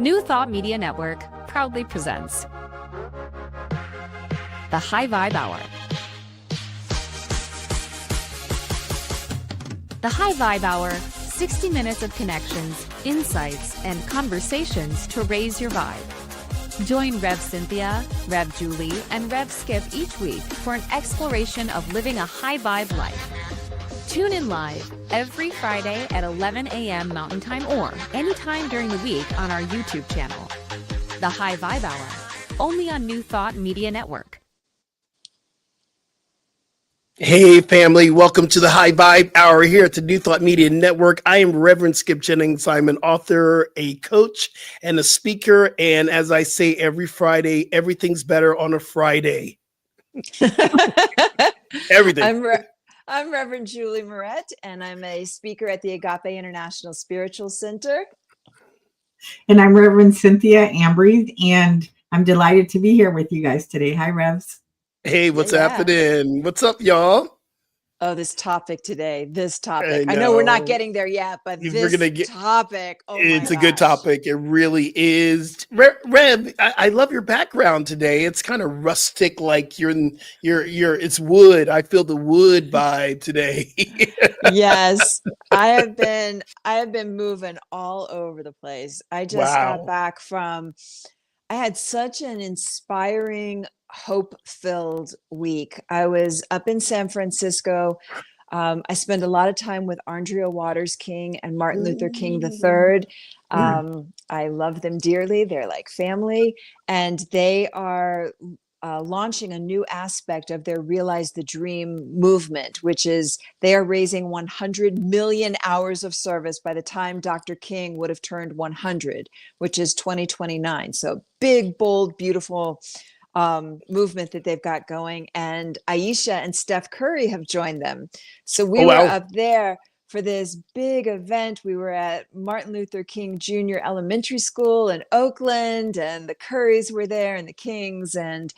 New Thought Media Network proudly presents the High Vibe Hour. The High Vibe Hour, 60 minutes of connections, insights, and conversations to raise your vibe. Join Rev Cynthia, Rev Julie, and Rev Skip each week for an exploration of living a high vibe life. Tune in live every Friday at 11 a.m. Mountain Time or anytime during the week on our YouTube channel. The High Vibe Hour, only on New Thought Media Network. Hey family, welcome to the High Vibe Hour here at the New Thought Media Network. I am Reverend Skip Jennings. I'm an author, a coach, and a speaker. And as I say every Friday, everything's better on a Friday. Everything. I'm Reverend Julie Moret, and I'm a speaker at the Agape International Spiritual Center. And I'm Reverend Cynthia Ambry, and I'm delighted to be here with you guys today. Hi, Revs. Hey, what's happening? What's up, y'all? Oh, this topic today. I know we're not getting there yet, but topic. Oh, it's a good topic. It really is. Rev, I love your background today. It's kind of rustic, like it's wood. I feel the wood vibe today. Yes, I have been moving all over the place. I just got back from. I had such an inspiring, hope-filled week. I was up in San Francisco. I spent a lot of time with Andrea Waters King and Martin Luther King III. I love them dearly. They're like family, and they are launching a new aspect of their Realize the Dream movement, which is they are raising 100 million hours of service by the time Dr. King would have turned 100, which is 2029. So big, bold, beautiful movement that they've got going. And Aisha and Steph Curry have joined them. So we were up there for this big event. We were at Martin Luther King Jr. Elementary School in Oakland, and the Currys were there and the Kings. And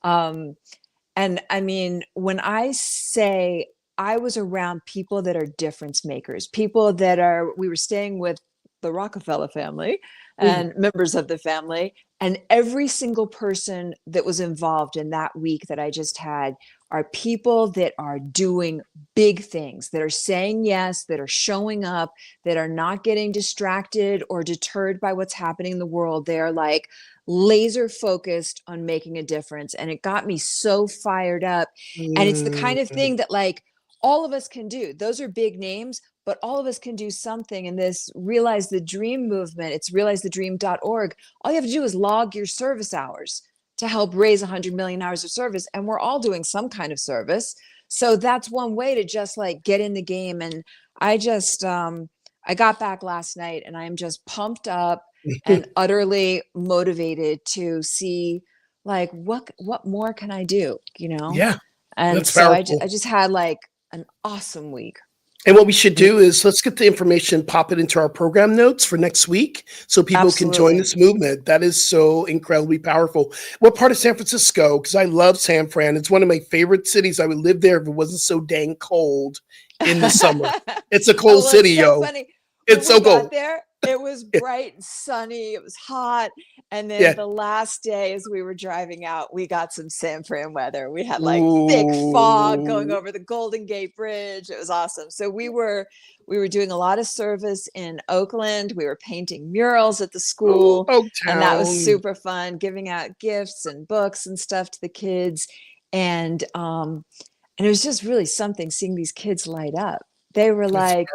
I mean, when I say I was around people that are difference makers, people that we were staying with the Rockefeller family and members of the family, and every single person that was involved in that week that I just had are people that are doing big things, that are saying yes, that are showing up, that are not getting distracted or deterred by what's happening in the world. They're like laser focused on making a difference. And it got me so fired up. And it's the kind of thing that like all of us can do. Those are big names, but all of us can do something. In this Realize the Dream movement, it's realizethedream.org. All you have to do is log your service hours to help raise 100 million hours of service. And we're all doing some kind of service. So that's one way to just like get in the game. And I just, I got back last night and I'm just pumped up and utterly motivated to see like, what more can I do? You know? Yeah. And so I just had like an awesome week. And what we should do is let's get the information, pop it into our program notes for next week so people can join this movement. That is so incredibly powerful. What part of San Francisco? Because I love San Fran. It's one of my favorite cities. I would live there if it wasn't so dang cold in the summer. It's a cold city, yo. Funny. It's so cold. There, it was bright and sunny. It was hot. And then the last day as we were driving out, we got some San Fran weather. We had like thick fog going over the Golden Gate Bridge. It was awesome. So we were doing a lot of service in Oakland. We were painting murals at the school. And that was super fun, giving out gifts and books and stuff to the kids. And it was just really something seeing these kids light up. They were like,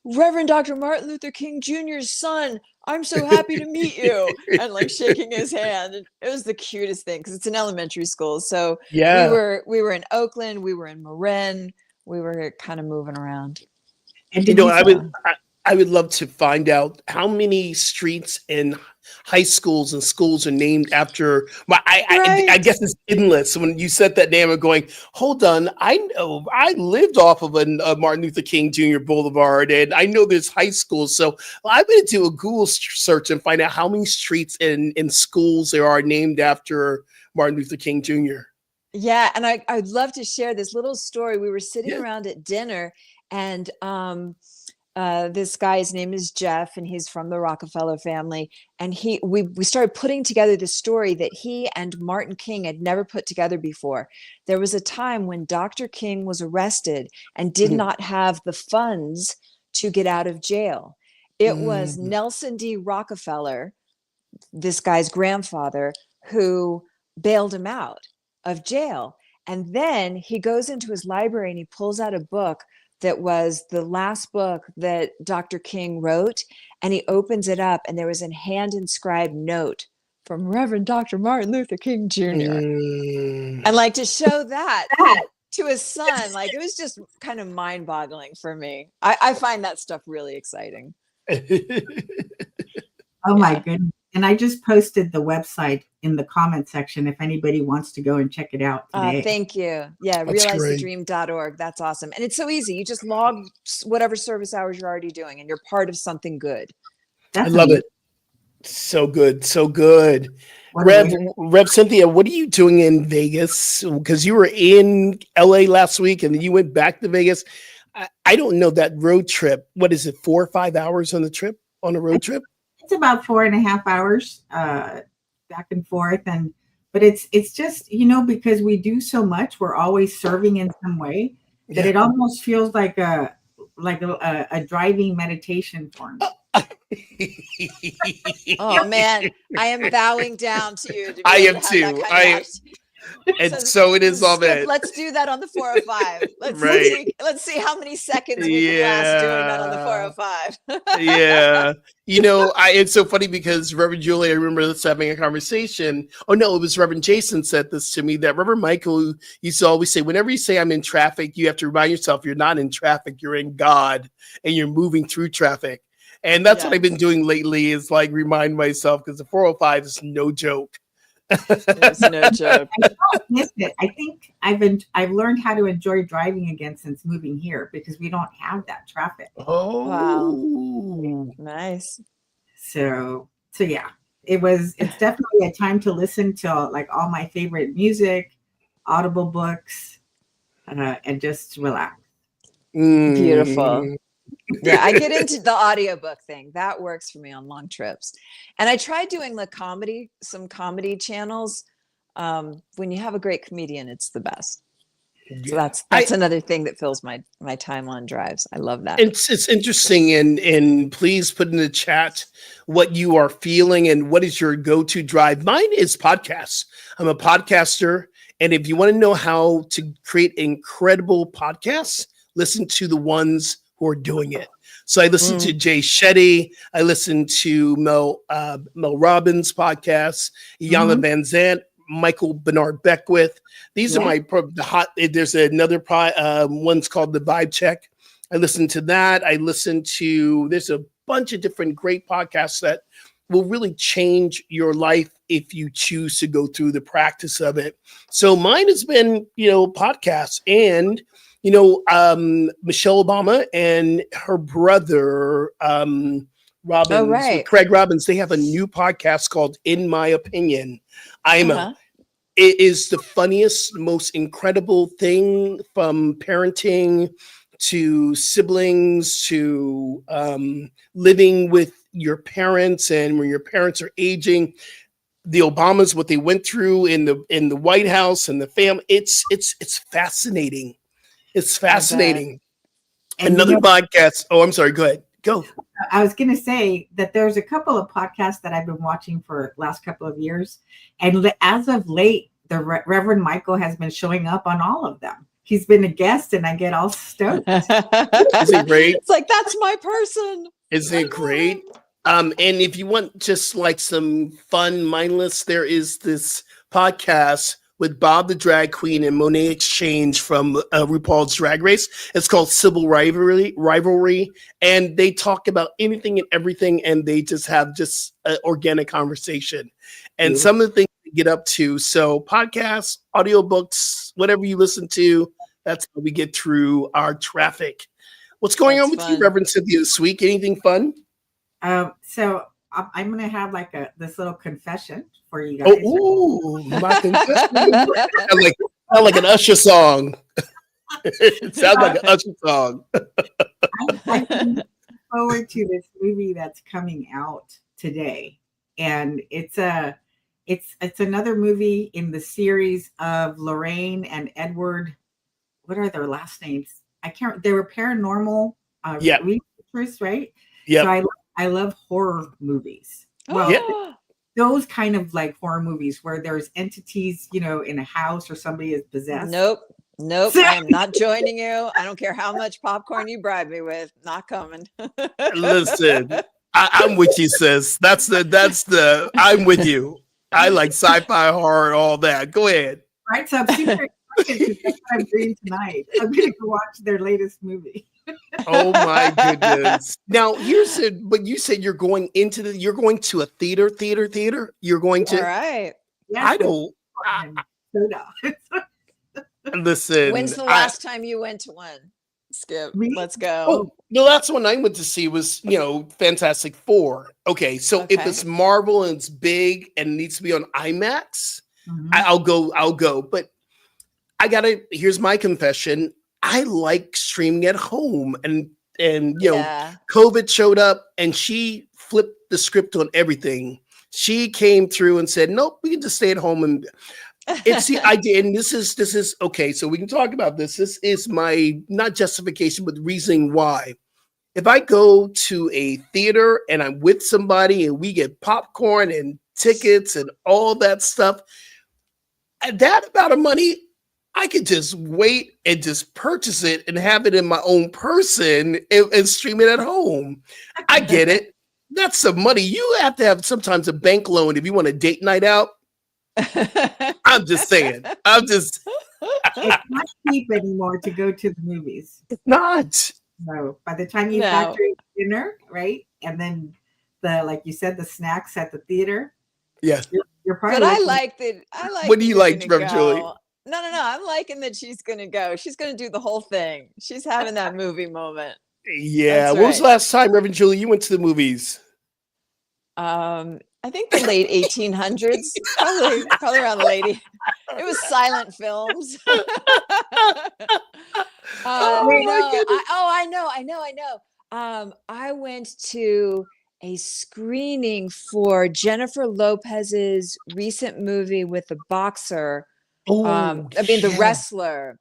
Reverend Dr. Martin Luther King Jr.'s son, I'm so happy to meet you. And like shaking his hand. And it was the cutest thing because it's an elementary school. So we were in Oakland, we were in Marin, we were kind of moving around. And I would love to find out how many streets and high schools and schools are named after. I guess it's endless. When you said that name, I'm going, hold on. I know I lived off of a Martin Luther King Jr. Boulevard, and I know there's high schools. So I'm going to do a Google search and find out how many streets and schools there are named after Martin Luther King Jr. Yeah, and I'd love to share this little story. We were sitting around at dinner, and this guy, his name is Jeff, and he's from the Rockefeller family. And we started putting together this story that he and Martin King had never put together before. There was a time when Dr. King was arrested and did not have the funds to get out of jail. It was Nelson D. Rockefeller, this guy's grandfather, who bailed him out of jail. And then he goes into his library and he pulls out a book that was the last book that Dr. King wrote. And he opens it up, and there was a hand-inscribed note from Reverend Dr. Martin Luther King Jr. And like, to show that to his son, like, it was just kind of mind-boggling for me. I find that stuff really exciting. Oh my goodness. And I just posted the website in the comment section if anybody wants to go and check it out today. Thank you. Yeah, realizethedream.org. That's awesome. And it's so easy. You just log whatever service hours you're already doing, and you're part of something good. I love it. So good. So good. Rev Cynthia, what are you doing in Vegas? Because you were in LA last week and then you went back to Vegas. I don't know that road trip. What is it, 4 or 5 hours on a road trip? It's about 4.5 hours back and forth. But it's just, because we do so much, we're always serving in some way that it almost feels like a driving meditation for me. Oh man, I am bowing down to you. I am too. And so it is all that. Let's do that on the 405. Let's see how many seconds we can last doing that on the 405. Yeah. It's so funny because Reverend Julie, I remember us having a conversation. Oh no, it was Reverend Jason said this to me, that Reverend Michael used to always say, whenever you say I'm in traffic, you have to remind yourself you're not in traffic, you're in God, and you're moving through traffic. And that's what I've been doing lately, is like remind myself, because the 405 is no joke. It's no joke. I don't miss it. I think I've learned how to enjoy driving again since moving here, because we don't have that traffic. Oh, wow, nice. So yeah, it's definitely a time to listen to like all my favorite music, Audible books, and just relax. Beautiful. Yeah, I get into the audiobook thing. That works for me on long trips. And I tried doing some comedy channels. When you have a great comedian, it's the best. So that's another thing that fills my time on drives. I love that. It's interesting, and please put in the chat what you are feeling and what is your go-to drive. Mine is podcasts. I'm a podcaster, and if you want to know how to create incredible podcasts, listen to the ones who are doing it. So I listen to Jay Shetty. I listen to Mel Robbins' podcasts, Yana Van Zant, Michael Bernard Beckwith. These are the hot. There's another one's called The Vibe Check. I listen to that. There's a bunch of different great podcasts that will really change your life if you choose to go through the practice of it. So mine has been, podcasts, and Michelle Obama and her brother, Craig Robbins, they have a new podcast called In My Opinion. It is the funniest, most incredible thing, from parenting to siblings to living with your parents, and when your parents are aging, the Obamas, what they went through in the White House and the family. It's fascinating. It's fascinating. Another podcast. Oh, I'm sorry. Go ahead. Go. I was going to say that there's a couple of podcasts that I've been watching for the last couple of years. And as of late, the Reverend Michael has been showing up on all of them. He's been a guest, and I get all stoked. Is it great? It's like, that's my person. Isn't it great? And if you want just like some fun, mindless, there is this podcast with Bob the Drag Queen and Monet Exchange from RuPaul's Drag Race. It's called Civil Rivalry, and they talk about anything and everything, and they just have an organic conversation. And some of the things we get up to. So podcasts, audiobooks, whatever you listen to, that's how we get through our traffic. What's going on with you, Reverend Cynthia, this week? Anything fun? So I'm going to have like this little confession for you guys. Oh, my confession. like an Usher song. It sounds like an Usher song. forward to this movie that's coming out today, and it's another movie in the series of Lorraine and Edward. What are their last names? I can't. They were paranormal Yeah. researchers, right? Yeah. So I love horror movies. Well, Yeah. those kind of like horror movies where there's entities, in a house or somebody is possessed. Nope. I am not joining you. I don't care how much popcorn you bribe me with. Not coming. Listen, I'm with you, sis. That's the. I'm with you. I like sci-fi, horror, all that. Go ahead. Right, so I'm super excited because that's what I'm doing tonight. I'm going to go watch their latest movie. Oh my goodness! Now but you said you're going to a theater. You're going to. All right. Yes, I don't. Listen. When's the last time you went to one? Skip. Me? Let's go. Oh, the last one I went to see was, Fantastic Four. Okay, so if it's Marvel and it's big and needs to be on IMAX, I'll go. But here's my confession. I like streaming at home, and COVID showed up and she flipped the script on everything. She came through and said, "Nope, we can just stay at home." And it's the idea, and this is okay. So we can talk about this. This is my not justification, but reasoning why. If I go to a theater and I'm with somebody and we get popcorn and tickets and all that stuff, that amount of money, I could just wait and just purchase it and have it in my own person and stream it at home. I get it. That's some money. You have to have sometimes a bank loan if you want a date night out. I'm just saying. It's not cheap anymore to go to the movies. It's not. No. By the time you factor in dinner, right? And then like you said, the snacks at the theater. Yes. You're probably. But I like that. I like. What do you like, Rev Julie? No. I'm liking that she's gonna go. She's gonna do the whole thing. She's having that movie moment. Yeah. What was the last time, Reverend Julie, you went to the movies? I think the late 1800s, probably around the late. It was silent films. I know. I went to a screening for Jennifer Lopez's recent movie with the boxer. The wrestler.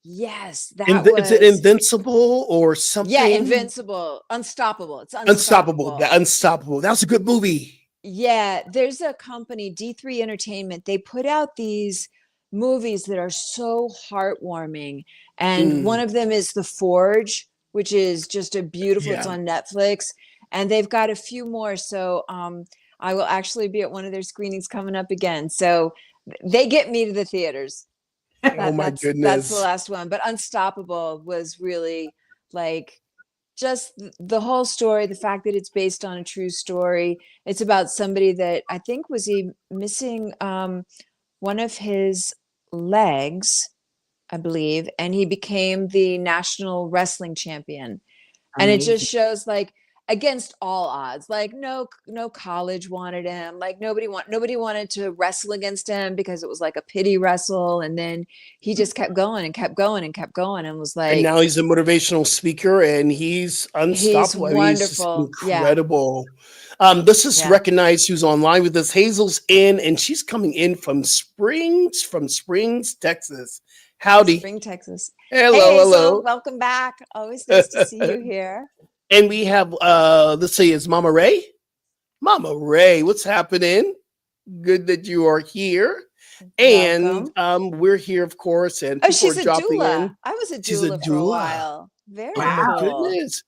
Yes, Is it Invincible or something? Yeah, Invincible, Unstoppable. It's Unstoppable. Yeah, Unstoppable. That was a good movie. Yeah, there's a company, D3 Entertainment. They put out these movies that are so heartwarming, and one of them is The Forge, which is just a beautiful. It's on Netflix, and they've got a few more. So I will actually be at one of their screenings coming up again. So they get me to the theaters. Oh my goodness. That's the last one. But Unstoppable was really like just the whole story, the fact that it's based on a true story. It's about somebody that I think was missing one of his legs, I believe, and he became the national wrestling champion. And it just shows like against all odds, like no college wanted him, like nobody wanted to wrestle against him because it was like a pity wrestle, and then he just kept going and kept going and kept going and was like, and now he's a motivational speaker and he's unstoppable. He's wonderful. He's incredible. Let's just recognize who's online with us. Hazel's in, and she's coming in from Springs, Texas. Howdy. Spring, Texas. Hello. Welcome back. Always nice to see you here. And we have, let's see, is Mama Ray? Mama Ray, what's happening? Good that you are here. Welcome. And we're here, of course. And she's a doula. In. I was a doula for a while. Very cool. My goodness.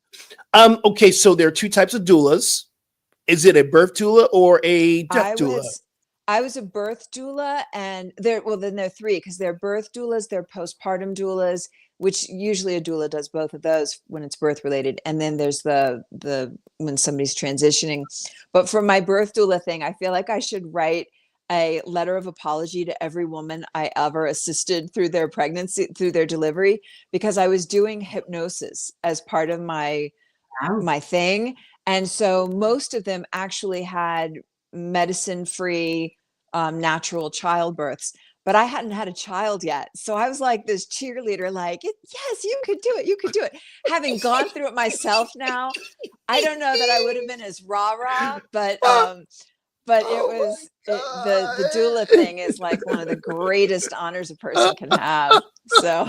Okay, so there are two types of doulas. Is it a birth doula or a death doula? I was a birth doula, and then there are three, because they're birth doulas, they're postpartum doulas, which usually a doula does both of those when it's birth related. And then there's the when somebody's transitioning. But for my birth doula thing, I feel like I should write a letter of apology to every woman I ever assisted through their pregnancy, through their delivery, because I was doing hypnosis as part of my thing. And so most of them actually had medicine-free natural childbirths. but I hadn't had a child yet. So I was like this cheerleader, like, yes, you could do it. You could do it. Having gone through it myself now, I don't know that I would have been as rah-rah, but it Oh was my the doula thing is like one of the greatest honors a person can have. So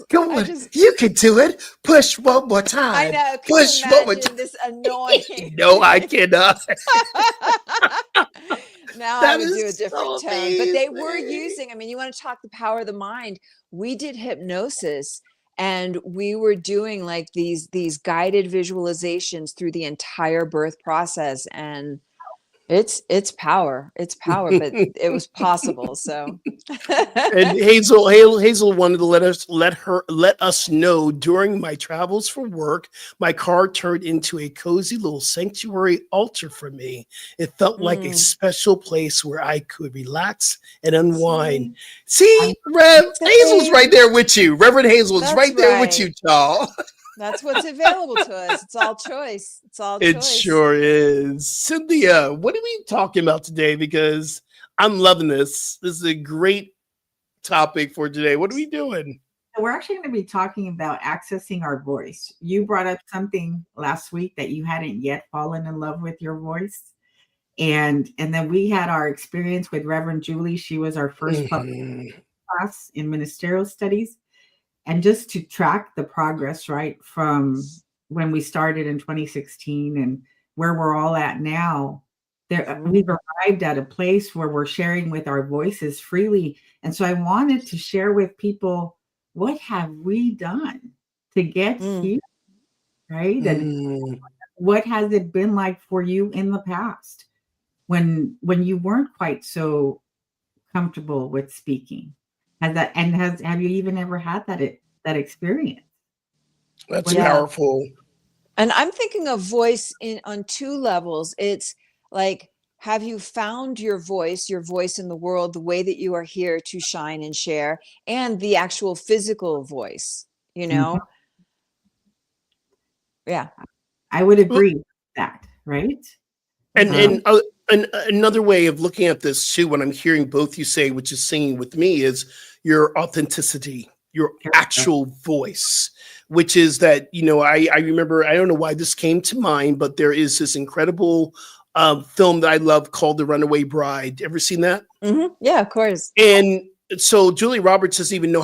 Come I on, just, you can do it. Push one more I time. know. Can you Push one more imagine time. this annoying? No, I cannot. Now I That would do is a different so tone, but they were amazing. using, I mean, you want to talk the power of the mind. We did hypnosis and we were doing like these guided visualizations through the entire birth process. And it's power. It's power, but it was possible. So And Hazel wanted to let us know during my travels for work, my car turned into a cozy little sanctuary altar for me. It felt like a mm, special place where I could relax and unwind. see, See, Rev, Hazel's see, right there with you. Reverend Hazel is that's right there with right. you, y'all. That's what's available to us. It's all choice. It's all It choice. sure is. Cynthia, what are we talking about today? Because I'm loving this. This is a great topic for today. What are we doing? So we're actually going to be talking about accessing our voice. You brought up something last week that you hadn't yet fallen in love with your voice. And then we had our experience with Reverend Julie. She was our first public Mhm. class in ministerial studies. And just to track the progress, right, from when we started in 2016 and where we're all at now, there we've arrived at a place where we're sharing with our voices freely. And so I wanted to share with people, what have we done to get Mm. here, right? And Mm. what has it been like for you in the past when you weren't quite so comfortable with speaking? Have you even ever had that experience? That's What is Yeah. powerful. And I'm thinking of voice in on two levels. It's like, have you found your voice in the world, the way that you are here to shine and share, and the actual physical voice, you Mhm. know? Yeah. I would Well, agree with that, right? And Hmm. Um, another way of looking at this too, what I'm hearing both you say, which is singing with me, is your authenticity, your actual voice, which is that I remember, I don't know why this came to mind, but there is this incredible film that I love called The Runaway Bride. Ever seen that? Yeah, of course. And so Julie Roberts doesn't even know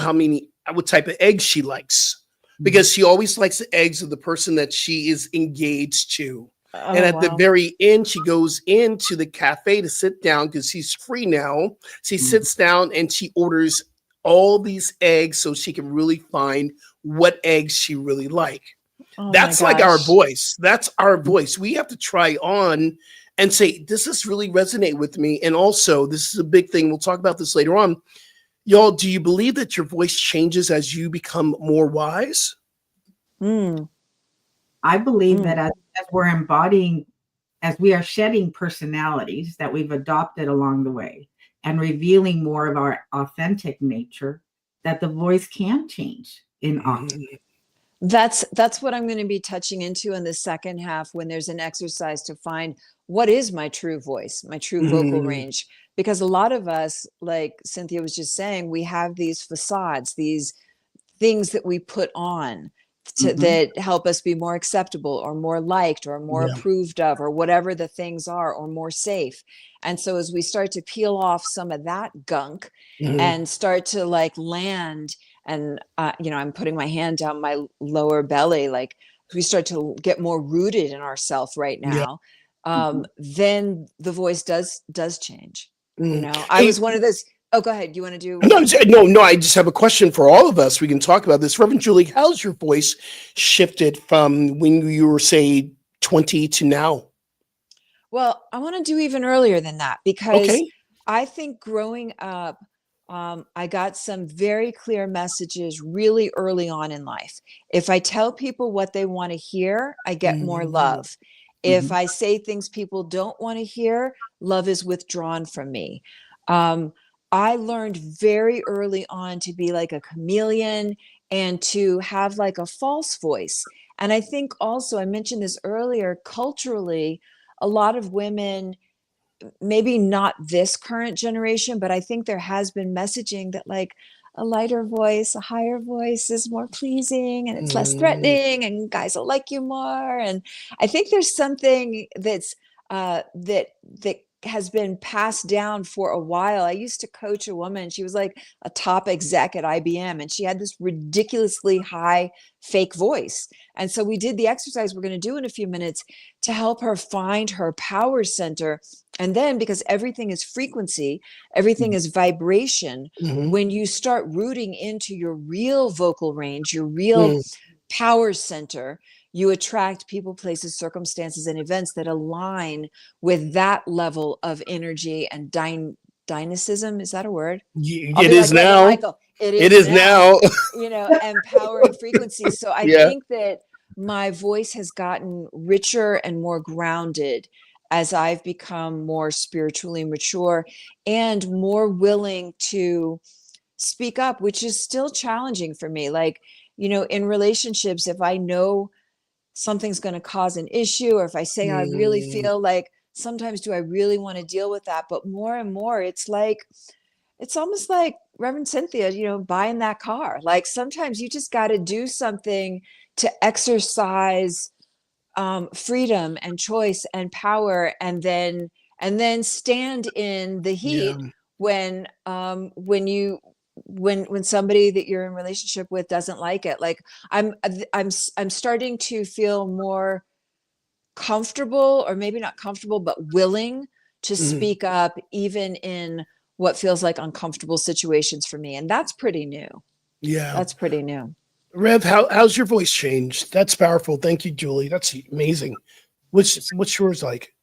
what type of eggs she likes, mhm. because she always likes the eggs of the person that she is engaged to. And Oh, at the wow. very end, she goes into the cafe to sit down because she's free now. She Mhm. sits down and she orders all these eggs so she can really find what eggs she really like. Oh my That's like our gosh. voice. That's our voice. We have to try on and say, does this really resonate with me? And also, this is a big thing. We'll talk about this later on. Y'all, do you believe that your voice changes as you become more wise? Mm, I believe that mm. as we're embodying, as we are shedding personalities that we've adopted along the way and revealing more of our authentic nature, that the voice can change in Mhm. That's what I'm going to be touching into in the second half when there's an exercise to find what is my true voice, my true vocal Mhm. range. Because a lot of us, like Cynthia was just saying, we have these facades, these things that we put on Mhm. that help us be more acceptable or more liked or more Yeah. approved of or whatever the things are or more safe. And so as we start to peel off some of that gunk Mhm. and start to like land and I'm putting my hand down my lower belly, like we start to get more rooted in ourself right Yeah. now, Mhm. then the voice does change. Mhm. I Hey, was one of those. Oh, go ahead. You want to do? no, no. I just have a question for all of us. We can talk about this. Reverend Julie, how's your voice shifted from when you were, say, 20 to now? Well, I want to do even earlier than that because Okay. I think growing up, I got some very clear messages really early on in life. If I tell people what they want to hear, I get more Mm. love. If Mhm. I say things people don't want to hear, love is withdrawn from me. Um, I learned very early on to be like a chameleon and to have like a false voice. And I think also, I mentioned this earlier, culturally, a lot of women maybe not this current generation, but I think there has been messaging that like a lighter voice, a higher voice is more pleasing and it's less threatening and guys will like you more. And I think there's something that's that has been passed down for a while. I used to coach a woman. She was like a top exec at IBM and she had this ridiculously high fake voice. And so we did the exercise we're going to do in a few minutes to help her find her power center. And then because everything is frequency, everything is vibration, when you start rooting into your real vocal range, your real power center, you attract people, places, circumstances, and events that align with that level of energy and dynamism. Is that a word? It is now. Michael, it is now. You know, and power and frequency. So I think that my voice has gotten richer and more grounded as I've become more spiritually mature and more willing to speak up, which is still challenging for me. Like, you know, in relationships, if I know something's going to cause an issue, or if I say how I really feel, like sometimes do I really want to deal with that? But more and more, it's like, it's almost like Reverend Cynthia, you know, buying that car. Like sometimes you just got to do something to exercise freedom and choice and power, and then stand in the heat when somebody that you're in relationship with doesn't like it. Like I'm starting to feel more comfortable, or maybe not comfortable, but willing to speak up even in what feels like uncomfortable situations for me. And that's pretty new. Yeah. That's pretty new. Rev, how's your voice changed? That's powerful. Thank you, Julie. That's amazing. What's yours like?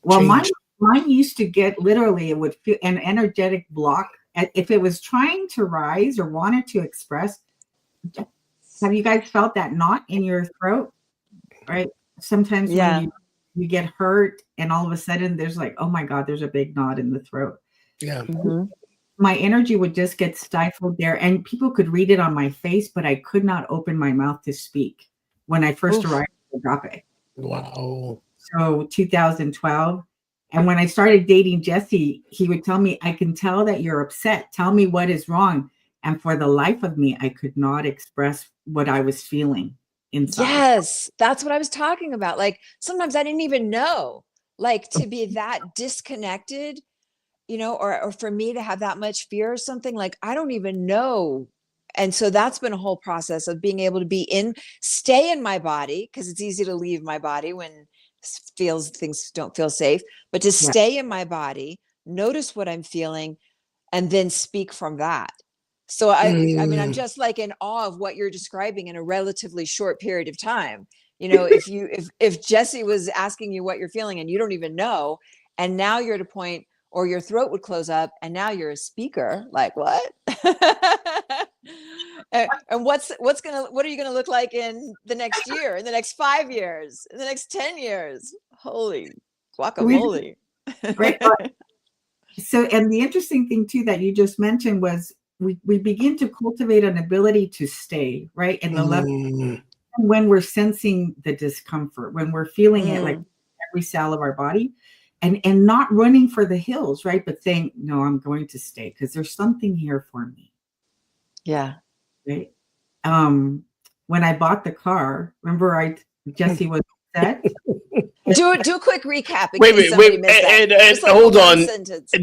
Well, mine used to get literally, it would feel an energetic block. If it was trying to rise or wanted to express. Have you guys felt that knot in your throat? Right? Sometimes when you get hurt and all of a sudden there's like, oh my God, there's a big knot in the throat. Yeah. My energy would just get stifled there, and people could read it on my face, but I could not open my mouth to speak when I first arrived at Agape. Wow. So 2012. And when I started dating Jesse, he would tell me, I can tell that you're upset. Tell me what is wrong. And for the life of me, I could not express what I was feeling inside. Yes, that's what I was talking about. Like sometimes I didn't even know, like to be that disconnected, you know, or for me to have that much fear or something, like I don't even know. And so that's been a whole process of being able to stay in my body, because it's easy to leave my body when things don't feel safe, but to stay in my body, notice what I'm feeling, and then speak from that. So I mean, I'm just like in awe of what you're describing in a relatively short period of time. You know, if Jesse was asking you what you're feeling and you don't even know, and now you're at a point, or your throat would close up and now you're a speaker, like what? And what are you gonna look like in the next year, in the next 5 years, in the next 10 years? Holy guacamole. Right. So, and the interesting thing too that you just mentioned was we begin to cultivate an ability to stay right in the level when we're sensing the discomfort, when we're feeling it like every cell of our body. And not running for the hills, right? But saying, no, I'm going to stay because there's something here for me. Yeah. Right. When I bought the car, remember Jesse was upset. Do a quick recap. Wait, and hold on.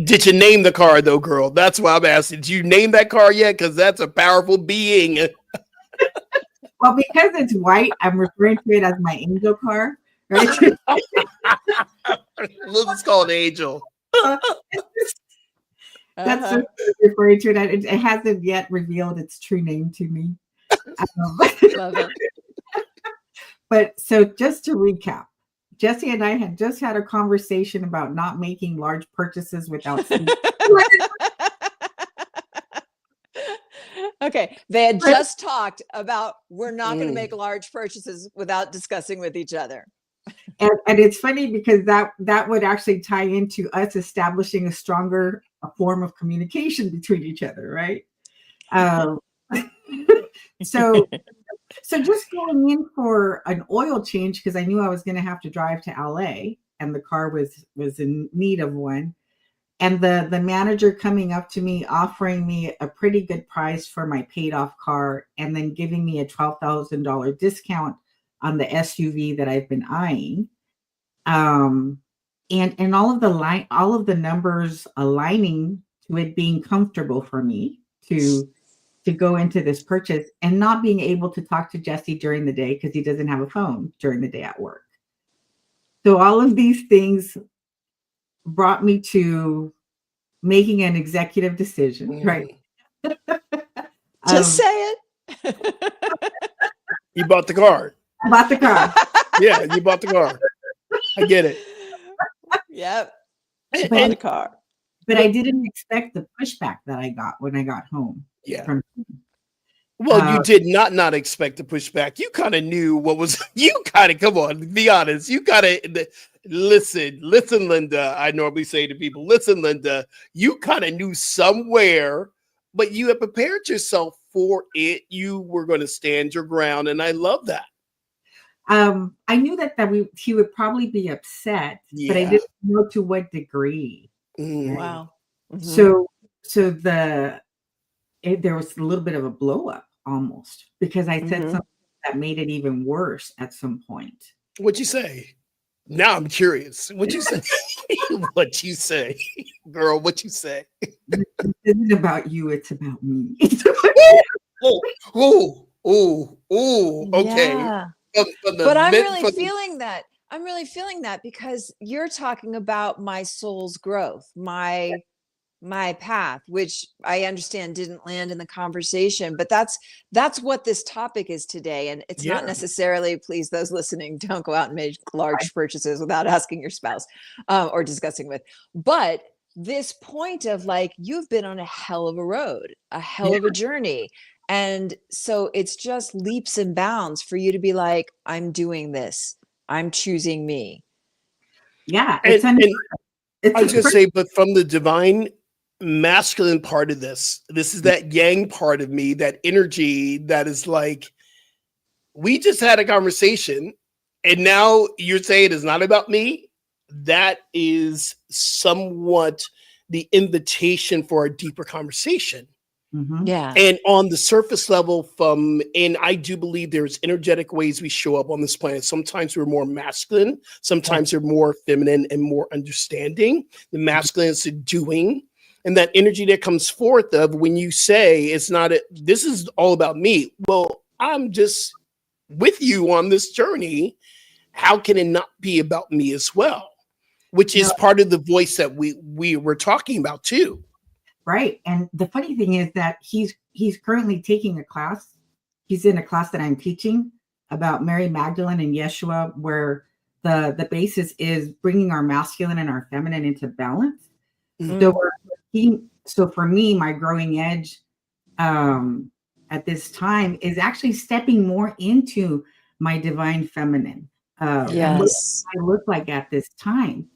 Did you name the car though, girl? That's why I'm asking. Did you name that car yet? Because that's a powerful being. Well, because it's white, I'm referring to it as my angel car. Right? We'll just call it Angel. That's just referring to it. It hasn't yet revealed its true name to me. Love it. But so just to recap, Jesse and I had just had a conversation about not making large purchases without Okay. They had just talked about we're not going to make large purchases without discussing with each other. And it's funny because that would actually tie into us establishing a stronger form of communication between each other, right? So just going in for an oil change, because I knew I was going to have to drive to LA. and the car was in need of one. And the manager coming up to me, offering me a pretty good price for my paid off car, and then giving me a $12,000 discount on the SUV that I've been eyeing. And all of the numbers aligning to it being comfortable for me to go into this purchase, and not being able to talk to Jesse during the day because he doesn't have a phone during the day at work. So all of these things brought me to making an executive decision, right? Just say it. You bought the car. I bought the car. Yeah, you bought the car. I get it. Yep. And the car. But I didn't expect the pushback that I got when I got home. Yeah. From Well, you did not expect the pushback. You kind of knew what was. You kind of, come on, be honest. You kind of listen, Linda. I normally say to people, listen, Linda. You kind of knew somewhere, but you had prepared yourself for it. You were going to stand your ground, and I love that. I knew that he would probably be upset, but I didn't know to what degree. Wow. Mm-hmm. So there was a little bit of a blow up almost, because I said something that made it even worse at some point. What'd you say? Now I'm curious. What'd you say? What'd you say? Girl, what'd you say? It isn't about you, it's about me. Okay. Yeah. But I'm really feeling that. I'm really feeling that because you're talking about my soul's growth, my path, which I understand didn't land in the conversation, but that's what this topic is today. And it's not necessarily, please, those listening, don't go out and make large purchases without asking your spouse or discussing with. But this point of like, you've been on a hell of a road, a hell of a journey. And so it's just leaps and bounds for you to be like, I'm doing this. I'm choosing me. Yeah. I was going to say, but from the divine masculine part of this is that yang part of me, that energy that is like, we just had a conversation and now you're saying it's not about me. That is somewhat the invitation for a deeper conversation. Mm-hmm. Yeah. And on the surface level, and I do believe there's energetic ways we show up on this planet. Sometimes we're more masculine, sometimes we're more feminine and more understanding. The masculine is the doing, and that energy that comes forth of when you say it's not, this is all about me. Well, I'm just with you on this journey. How can it not be about me as well? Which is part of the voice that we were talking about too. Right. And the funny thing is that he's currently taking a class. He's in a class that I'm teaching about Mary Magdalene and Yeshua, where the basis is bringing our masculine and our feminine into balance. Mm-hmm. So for me, my growing edge at this time is actually stepping more into my divine feminine. And what I look like at this time.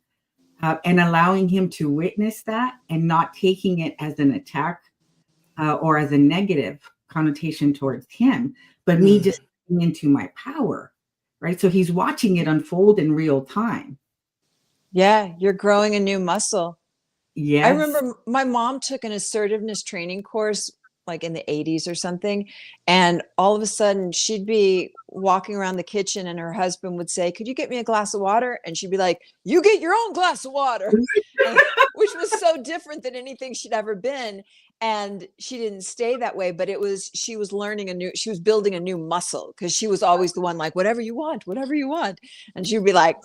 And allowing him to witness that and not taking it as an attack or as a negative connotation towards him, but me just getting into my power, right? So he's watching it unfold in real time. Yeah, you're growing a new muscle. Yes. I remember my mom took an assertiveness training course like in the 80s or something. And all of a sudden she'd be walking around the kitchen and her husband would say, could you get me a glass of water? And she'd be like, you get your own glass of water, which was so different than anything she'd ever been. And she didn't stay that way, but she was building a new muscle because she was always the one like, whatever you want. And she'd be like,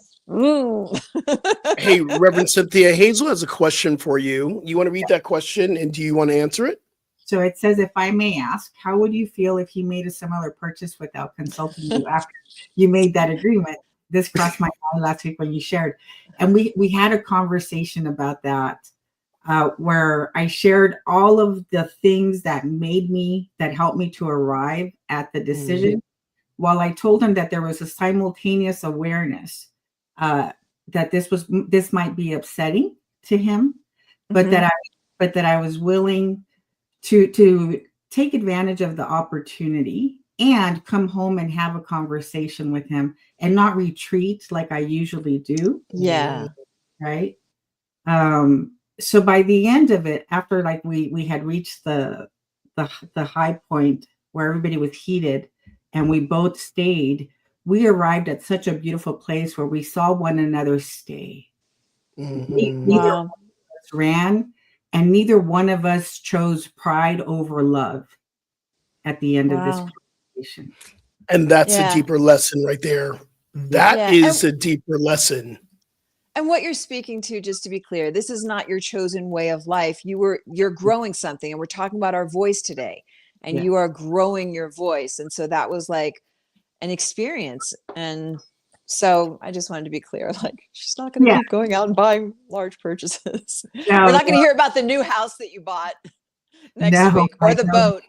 Hey, Reverend Cynthia, Hazel has a question for you. You want to read that question and do you want to answer it? So it says, if I may ask, how would you feel if he made a similar purchase without consulting you after you made that agreement? This crossed my mind last week when you shared. And we had a conversation about that where I shared all of the things that helped me to arrive at the decision, while I told him that there was a simultaneous awareness that this might be upsetting to him, but that I was willing to take advantage of the opportunity and come home and have a conversation with him and not retreat like I usually do. Yeah. Right. So by the end of it, after like we had reached the high point where everybody was heated and we both stayed, we arrived at such a beautiful place where we saw one another stay. Neither one of us ran, and neither one of us chose pride over love at the end of this conversation. And that's a deeper lesson right there. That is a deeper lesson. And what you're speaking to, just to be clear, this is not your chosen way of life. You're growing something, and we're talking about our voice today, and you are growing your voice. And so that was like an experience. And so I just wanted to be clear, like, she's not going to keep going out and buying large purchases. No, we're not going to hear about the new house that you bought next week, or the boat.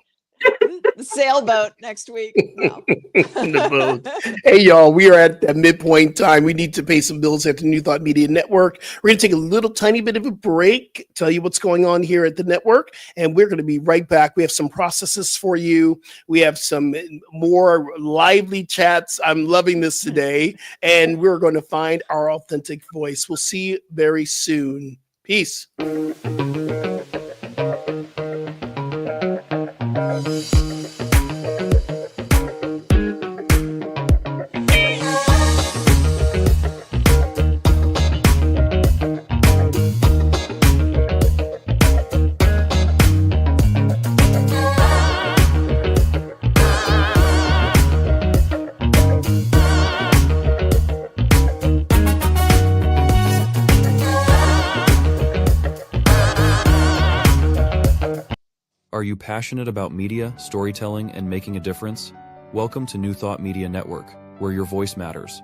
The sailboat next week. No. The boat. Hey, y'all, we are at that midpoint time. We need to pay some bills at the New Thought Media Network. We're going to take a little tiny bit of a break, tell you what's going on here at the network, and we're going to be right back. We have some processes for you. We have some more lively chats. I'm loving this today, and we're going to find our authentic voice. We'll see you very soon. Peace. Are you passionate about media, storytelling, and making a difference? Welcome to New Thought Media Network, where your voice matters.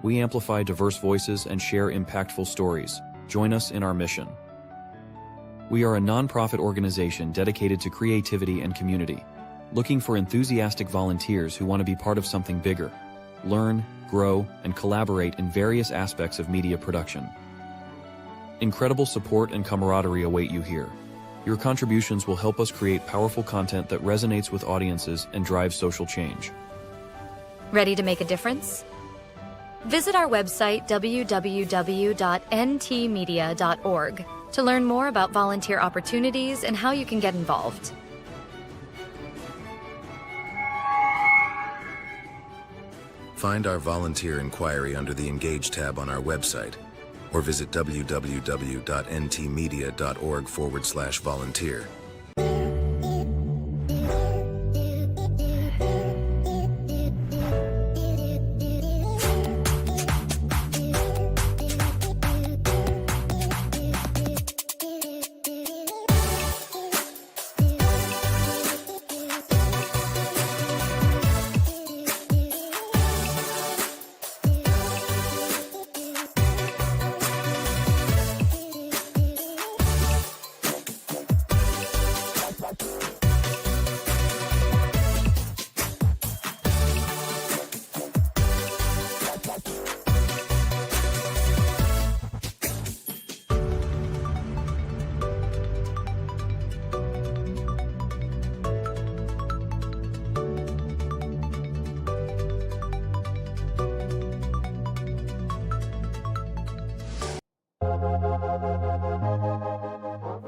We amplify diverse voices and share impactful stories. Join us in our mission. We are a nonprofit organization dedicated to creativity and community, looking for enthusiastic volunteers who want to be part of something bigger, learn, grow, and collaborate in various aspects of media production. Incredible support and camaraderie await you here. Your contributions will help us create powerful content that resonates with audiences and drives social change. Ready to make a difference? Visit our website www.ntmedia.org to learn more about volunteer opportunities and how you can get involved. Find our volunteer inquiry under the Engage tab on our website, or visit www.ntmedia.org/volunteer.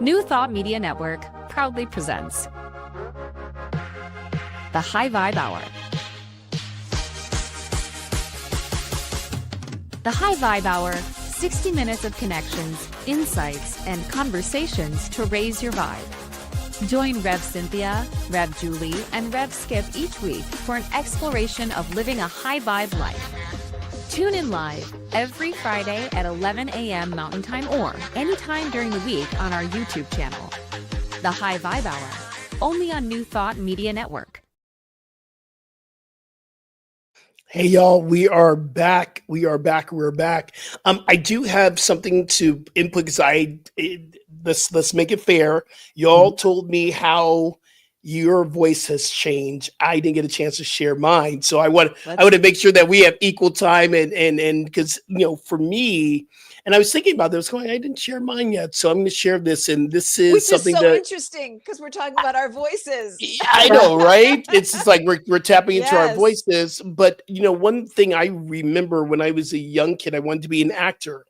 New Thought Media Network proudly presents the High Vibe Hour. The High Vibe Hour, 60 minutes of connections, insights, and conversations to raise your vibe. Join Rev Cynthia, Rev Julie, and Rev Skip each week for an exploration of living a high vibe life. Tune in live every Friday at 11 a.m. Mountain Time or anytime during the week on our YouTube channel. The High Vibe Hour, only on New Thought Media Network. Hey, y'all, we are back. We're back. I do have something to input because let's make it fair. Y'all told me how your voice has changed. I didn't get a chance to share mine. So I want to make sure that we have equal time and because, for me, and I was thinking about this going, I didn't share mine yet. So I'm going to share this. And this is Which something is so that interesting because we're talking about our voices. yeah, I know, right? It's just like we're tapping into our Yes. voices. But, one thing I remember when I was a young kid, I wanted to be an actor.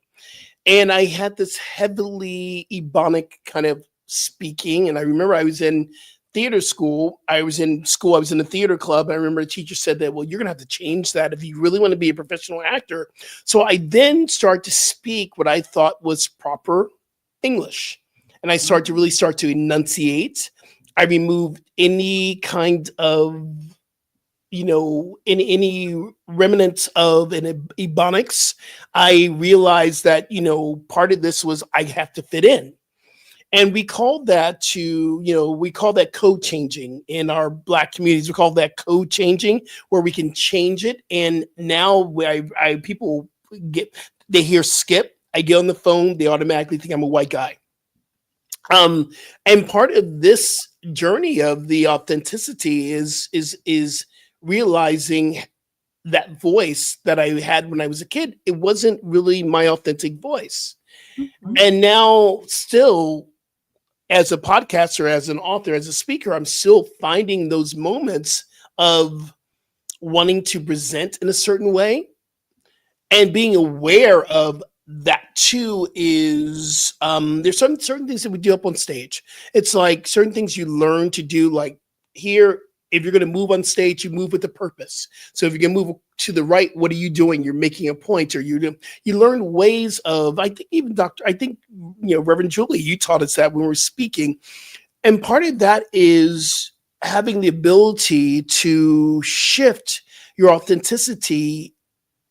And I had this heavily ebonic kind of speaking. And I remember I was in theater school. I was in a theater club. I remember a teacher said that, well, you're going to have to change that if you really want to be a professional actor. So I then started to speak what I thought was proper English. And I started to really start to enunciate. I removed any kind of, any remnants of an ebonics. I realized that, part of this was I have to fit in. And we call that code changing in our Black communities. We call that code changing, where we can change it. And now people they hear Skip, I get on the phone, they automatically think I'm a white guy. And part of this journey of the authenticity is realizing that voice that I had when I was a kid, it wasn't really my authentic voice. Mm-hmm. And now still, as a podcaster, as an author, as a speaker, I'm still finding those moments of wanting to present in a certain way and being aware of that too is there's certain things that we do up on stage. It's like certain things you learn to do, like here, if you're going to move on stage, you move with a purpose. So if you're going to move to the right, what are you doing? You're making a point, or you learn ways of, I think even Reverend Julie, you taught us that when we were speaking. And part of that is having the ability to shift your authenticity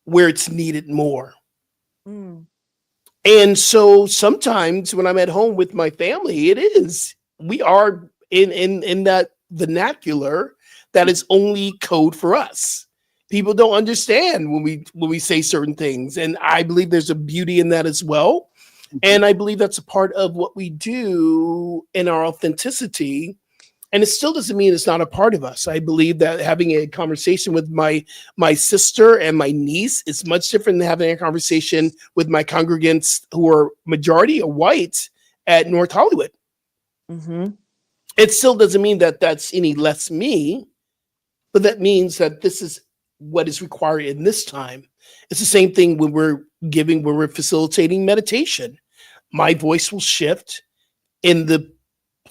where it's needed more. Mm. And so sometimes when I'm at home with my family, we are in that vernacular that is only code for us. People don't understand when we say certain things. And I believe there's a beauty in that as well. Mm-hmm. And I believe that's a part of what we do in our authenticity. And it still doesn't mean it's not a part of us. I believe that having a conversation with my sister and my niece is much different than having a conversation with my congregants who are majority or white at North Hollywood. Mm-hmm. It still doesn't mean that that's any less me, but that means that this is what is required in this time. It's the same thing when we're facilitating meditation. My voice will shift in the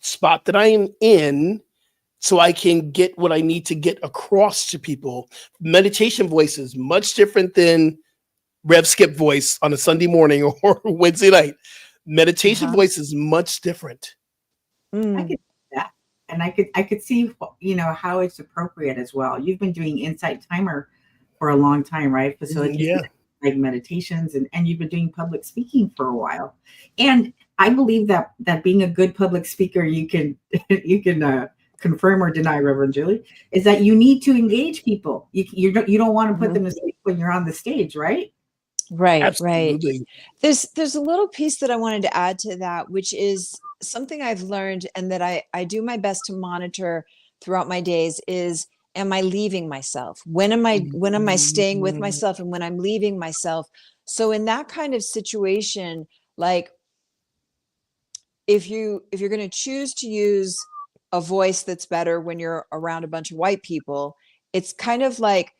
spot that I am in so I can get what I need to get across to people. Meditation voice is much different than Rev Skip voice on a Sunday morning or Wednesday night. Meditation voice is much different. I could see that. And I could see, how it's appropriate as well. You've been doing Insight Timer for a long time, right? Facilitating like meditations, and you've been doing public speaking for a while. And I believe that being a good public speaker, you can confirm or deny, Reverend Julie, is that you need to engage people. You don't want to put them to sleep when you're on the stage, right? Right, Absolutely. Right. There's a little piece that I wanted to add to that, which is something I've learned and that I do my best to monitor throughout my days is, am I leaving myself? When am I staying with myself, and when I'm leaving myself? So in that kind of situation, like if you're going to choose to use a voice that's better when you're around a bunch of white people, it's kind of like,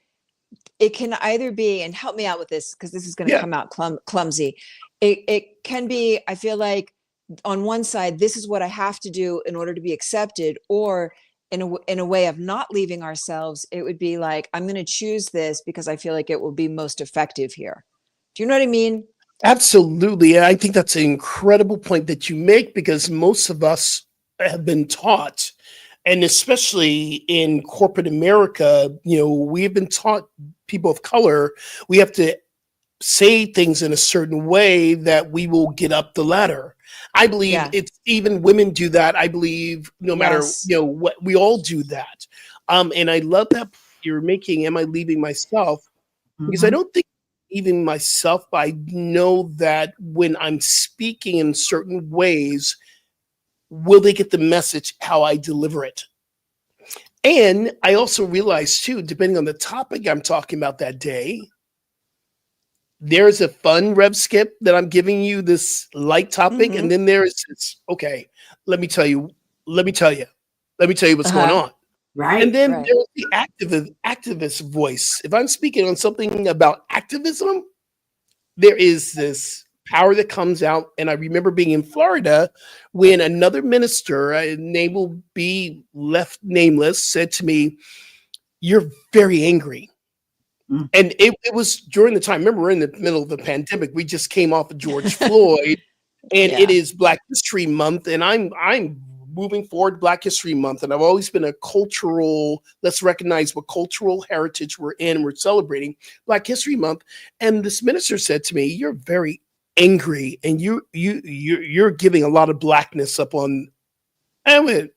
it can either be, and help me out with this because this is going to come out clumsy. It can be, I feel like on one side, this is what I have to do in order to be accepted, or in a way of not leaving ourselves, it would be like, I'm going to choose this because I feel like it will be most effective here. Do you know what I mean? Absolutely. And I think that's an incredible point that you make, because most of us have been taught, and especially in corporate America, we have been taught, people of color, we have to say things in a certain way that we will get up the ladder. I believe it's even women do that. I believe no matter, what, we all do that. And I love that you're making, am I leaving myself? Because I don't think leaving myself, but I know that when I'm speaking in certain ways, will they get the message how I deliver it? And I also realized too, depending on the topic I'm talking about that day, there's a fun Rev Skip that I'm giving you this light topic, and then there's this, okay, let me tell you what's going on. Right. And then there's the activist voice. If I'm speaking on something about activism, there is this power that comes out. And I remember being in Florida when another minister, name will be left nameless, said to me, "You're very angry." And it was during the time, remember, we're in the middle of the pandemic. We just came off of George Floyd, and it is Black History Month, and I'm moving forward Black History Month, and I've always been a cultural, let's recognize what cultural heritage we're in. We're celebrating Black History Month, and this minister said to me, "You're very angry, and you're giving a lot of blackness up on." I went,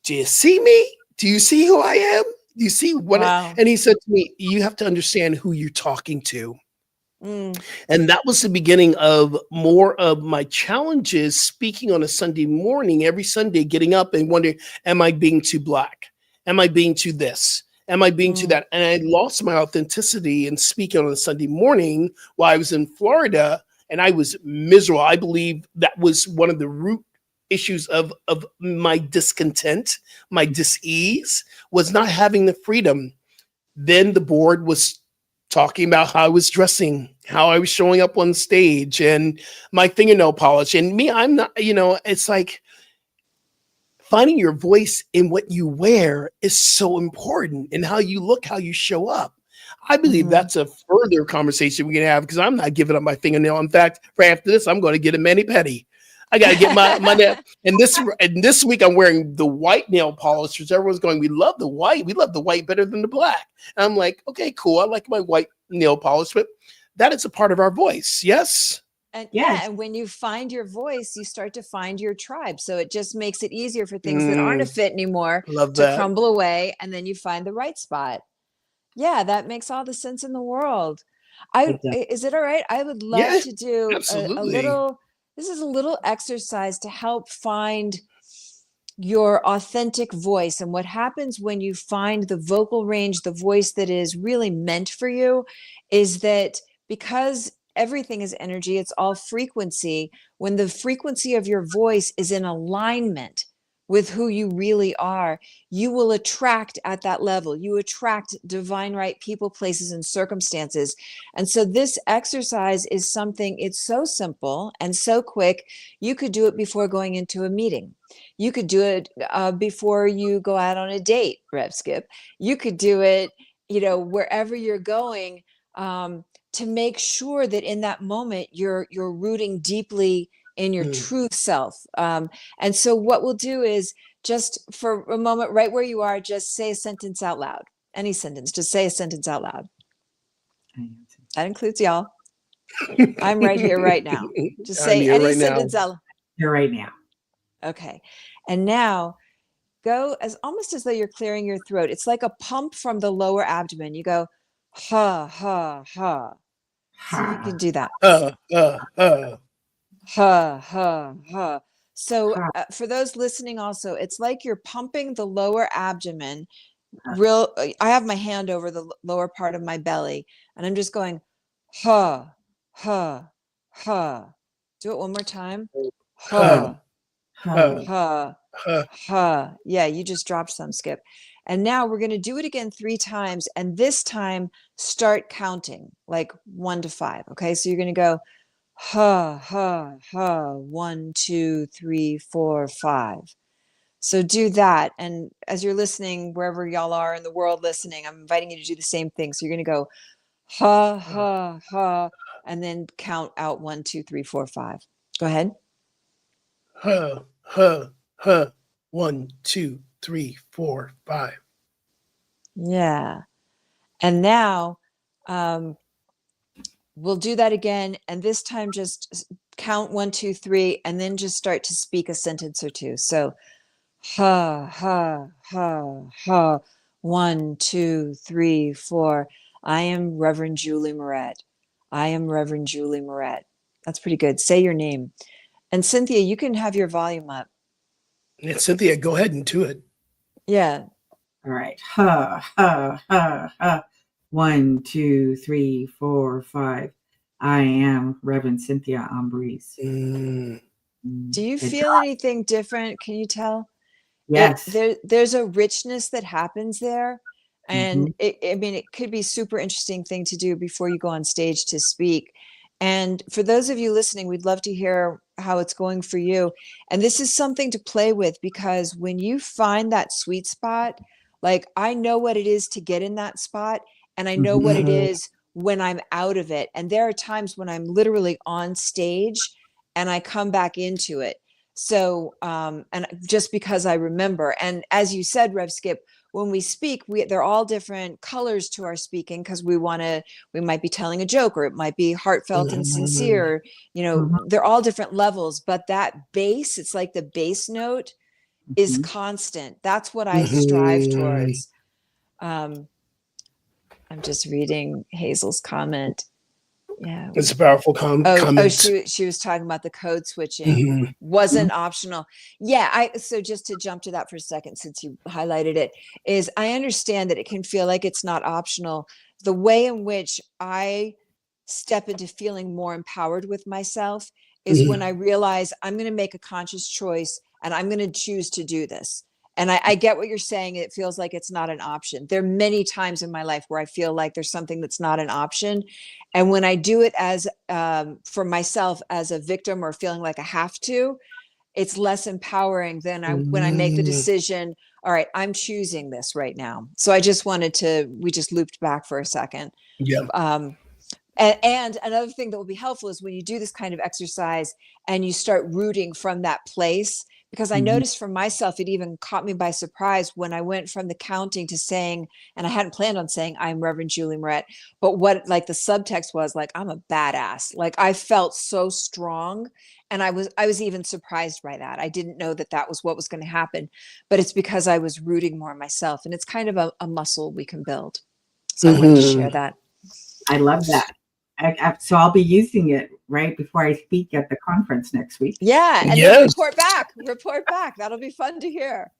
"Do you see me? Do you see who I am? Do you see what?" And he said to me, "You have to understand who you're talking to." And that was the beginning of more of my challenges speaking on a Sunday morning, every Sunday, getting up and wondering, am I being too Black? Am I being too this? Am I being too that? And I lost my authenticity in speaking on a Sunday morning while I was in Florida, and I was miserable. I believe that was one of the root issues of my discontent, my dis-ease, was not having the freedom. Then the board was talking about how I was dressing, how I was showing up on stage, and my fingernail polish. And me, I'm not, it's like finding your voice in what you wear is so important, and how you look, how you show up. I believe that's a further conversation we can have, because I'm not giving up my fingernail. In fact, right after this, I'm going to get a mani-pedi. I got to get my nail. And this week I'm wearing the white nail polish, which everyone's going, "We love the white. We love the white better than the black." And I'm like, okay, cool. I like my white nail polish, but that is a part of our voice. Yes. And and when you find your voice, you start to find your tribe. So it just makes it easier for things that aren't a fit anymore to crumble away. And then you find the right spot. Yeah, that makes all the sense in the world. Is it all right? I would love to do a little. This is a little exercise to help find your authentic voice. And what happens when you find the vocal range, the voice that is really meant for you, is that because everything is energy, it's all frequency. When the frequency of your voice is in alignment with who you really are, you will attract at that level. You attract divine right people, places, and circumstances. And so this exercise is something, it's so simple and so quick. You could do it before going into a meeting. You could do it before you go out on a date, Rev Skip. You could do it, wherever you're going, to make sure that in that moment you're rooting deeply in your true self. And so what we'll do is, just for a moment, right where you are, just say a sentence out loud. Any sentence, just say a sentence out loud. That includes y'all. I'm right here right now. Just say any sentence out loud. Here right now. Okay. And now go almost as though you're clearing your throat. It's like a pump from the lower abdomen. You go, ha, ha, ha. So you can do that. Ha, ha, ha. So for those listening also, it's like you're pumping the lower abdomen. I have my hand over the lower part of my belly, and I'm just going, ha, ha, ha. Do it one more time. Ha, ha, ha, ha. Yeah, you just dropped some, Skip. And now we're going to do it again 3 times. And this time, start counting like 1 to 5. Okay, so you're going to go, ha, ha, ha, 1, 2, 3, 4, 5. So do that. And as you're listening, wherever y'all are in the world listening, I'm inviting you to do the same thing. So you're going to go, ha, ha, ha, and then count out 1, 2, 3, 4, 5. Go ahead. Ha, ha, ha, 1, 2, 3, 4, 5. Yeah. And now, we'll do that again. And this time just count 1, 2, 3, and then just start to speak a sentence or two. So, ha, ha, ha, ha, 1, 2, 3, 4. I am Reverend Julie Moret. I am Reverend Julie Moret. That's pretty good. Say your name. And Cynthia, you can have your volume up. Yeah, Cynthia, go ahead and do it. Yeah. All right. Ha, ha, ha, ha. 1, 2, 3, 4, 5. I am Reverend Cynthia Ambreeze. Do you Good feel job. anything different? Can you tell? Yes. There's a richness that happens there. And Mhm. I mean, it could be super interesting thing to do before you go on stage to speak. And for those of you listening, we'd love to hear how it's going for you. And this is something to play with, because when you find that sweet spot, like I know what it is to get in that spot, and I know what it Mhm. is when I'm out of it. And there are times when I'm literally on stage and I come back into it. So, and just because I remember, and as you said, Rev Skip, when we speak, they're all different colors to our speaking, because we might be telling a joke, or it might be heartfelt and Mhm. sincere. Mhm. They're all different levels, but that bass, it's like the bass note is Mhm. constant. That's what I strive Mhm. towards. Um, I'm just reading Hazel's comment. Yeah. It's a powerful Oh, comment. she was talking about the code switching Mhm. wasn't optional. Yeah, so just to jump to that for a second, since you highlighted it, is I understand that it can feel like it's not optional. The way in which I step into feeling more empowered with myself is when I Mhm. realize I'm going to make a conscious choice and I'm going to choose to do this. And I get what you're saying. It feels like it's not an option. There are many times in my life where I feel like there's something that's not an option. And when I do it as for myself as a victim, or feeling like I have to, it's less empowering than when I make the Mhm. decision. All right, I'm choosing this right now. So I just wanted to, we just looped back for a second. Yeah. Um, and another thing that will be helpful is when you do this kind of exercise and you start rooting from that place, because I Mhm. noticed for myself, it even caught me by surprise when I went from the counting to saying, and I hadn't planned on saying, I'm Reverend Julie Moret, but what like the subtext was like, I'm a badass. Like I felt so strong. And I was even surprised by that. I didn't know that that was what was going to happen, but it's because I was rooting more myself, and it's kind of a muscle we can build. So I wanted to share Mhm. that. I love that. So I'll be using it right before I speak at the conference next week. Yeah, and then Yes. report back. Report back. That'll be fun to hear.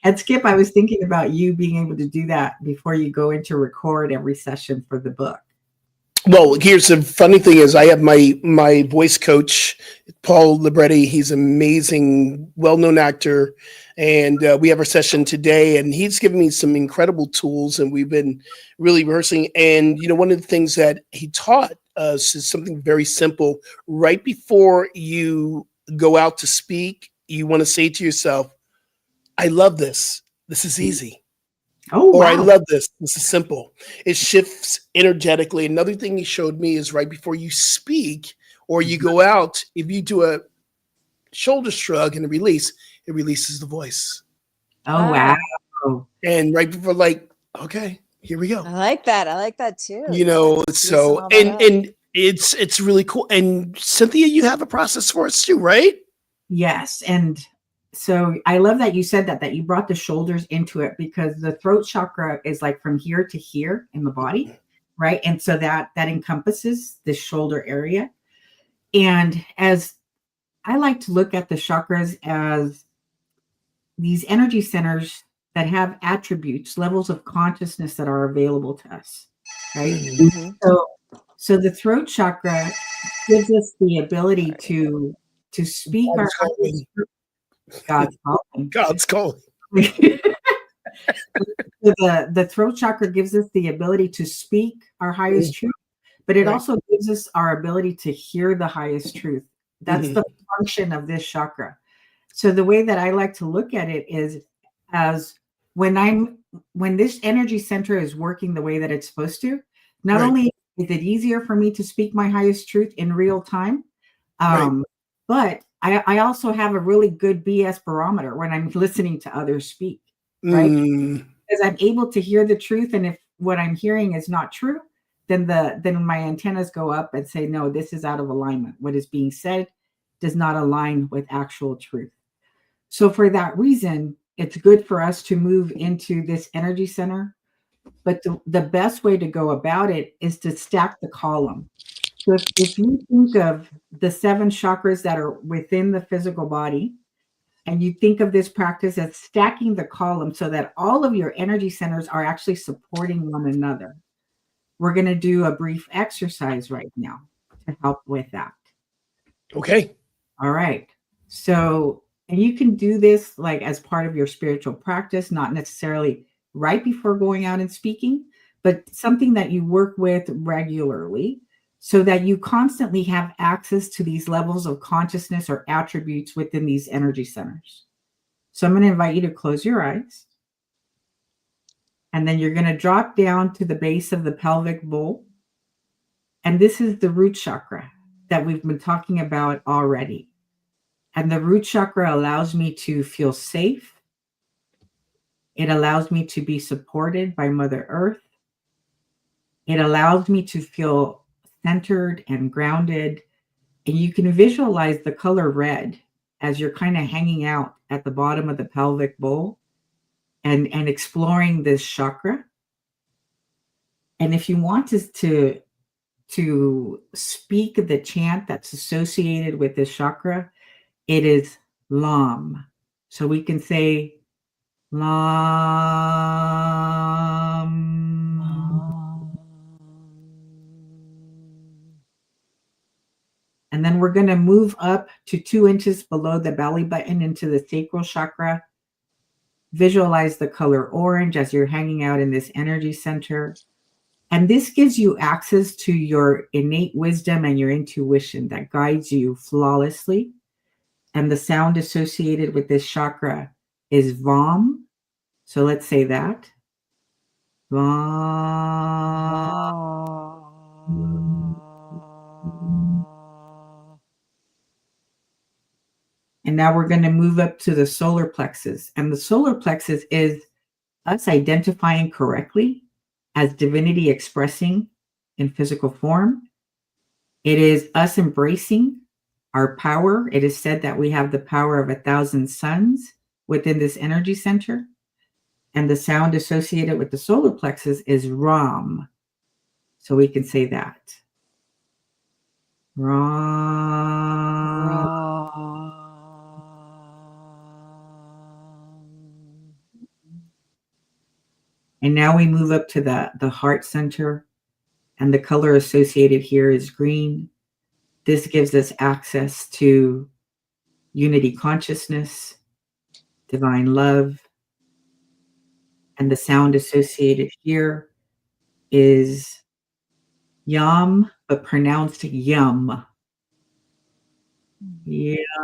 And Skip, I was thinking about you being able to do that before you go in to record every session for the book. Well, here's the funny thing is I have my voice coach, Paul Libretti. He's an amazing, well-known actor, and we have our session today, and he's given me some incredible tools, and we've been really rehearsing. And one of the things that he taught us is something very simple. Right before you go out to speak, you want to say to yourself, "I love this. This is easy." Oh, Or I wow. love this. This is simple. It shifts energetically. Another thing he showed me is right before you speak or you go out, if you do a shoulder shrug and a release, it releases the voice. Oh, wow. Ah, And right before, like, okay, here we go. I like that. I like that too. Yeah. Loosen So all that up. and it's really cool. And Cynthia, you have a process for us too, right? Yes. And so I love that you said that you brought the shoulders into it, because the throat chakra is like from here to here in the body, right? And so that encompasses the shoulder area. And as I like to look at the chakras as these energy centers that have attributes, levels of consciousness that are available to us, right? Mhm. Hmm. So the throat chakra gives us the ability to speak our God's highest calling. truth. God's calling. God's calling. So the throat chakra gives us the ability to speak our highest truth, but it Right. also gives us our ability to hear the highest truth. That's Mhm. the function of this chakra. So the way that I like to look at it is as when this energy center is working the way that it's supposed to, not Right. only is it easier for me to speak my highest truth in real time, Right. but I also have a really good BS barometer when I'm listening to others speak, right? Mm. Because I'm able to hear the truth, and if what I'm hearing is not true, then my antennas go up and say, no, this is out of alignment. What is being said does not align with actual truth. So for that reason, it's good for us to move into this energy center. But the best way to go about it is to stack the column. So if you think of the 7 chakras that are within the physical body, And you think of this practice as stacking the column so that all of your energy centers are actually supporting one another. We're going to do a brief exercise right now to help with that. Okay. All right. So, and you can do this like as part of your spiritual practice, not necessarily right before going out and speaking, but something that you work with regularly so that you constantly have access to these levels of consciousness or attributes within these energy centers. So I'm going to invite you to close your eyes. And then you're going to drop down to the base of the pelvic bowl. And this is the root chakra that we've been talking about already. And the root chakra allows me to feel safe. It allows me to be supported by Mother Earth. It allows me to feel centered and grounded. And you can visualize the color red as you're kind of hanging out at the bottom of the pelvic bowl and exploring this chakra. And if you want to speak the chant that's associated with this chakra, it is Lam. So we can say Lam. And then we're going to move up to 2 inches below the belly button into the sacral chakra. Visualize the color orange as you're hanging out in this energy center. And this gives you access to your innate wisdom and your intuition that guides you flawlessly. And the sound associated with this chakra is Vam. So let's say that. Vam. And now we're going to move up to the solar plexus. And the solar plexus is us identifying correctly as divinity expressing in physical form. It is us embracing our power. It is said that we have the power of 1,000 suns within this energy center. And the sound associated with the solar plexus is Ram. So we can say that. Ram. And now we move up to the heart center, and the color associated here is green. This gives us access to unity consciousness, divine love, and the sound associated here is Yam, but pronounced Yum. Yum.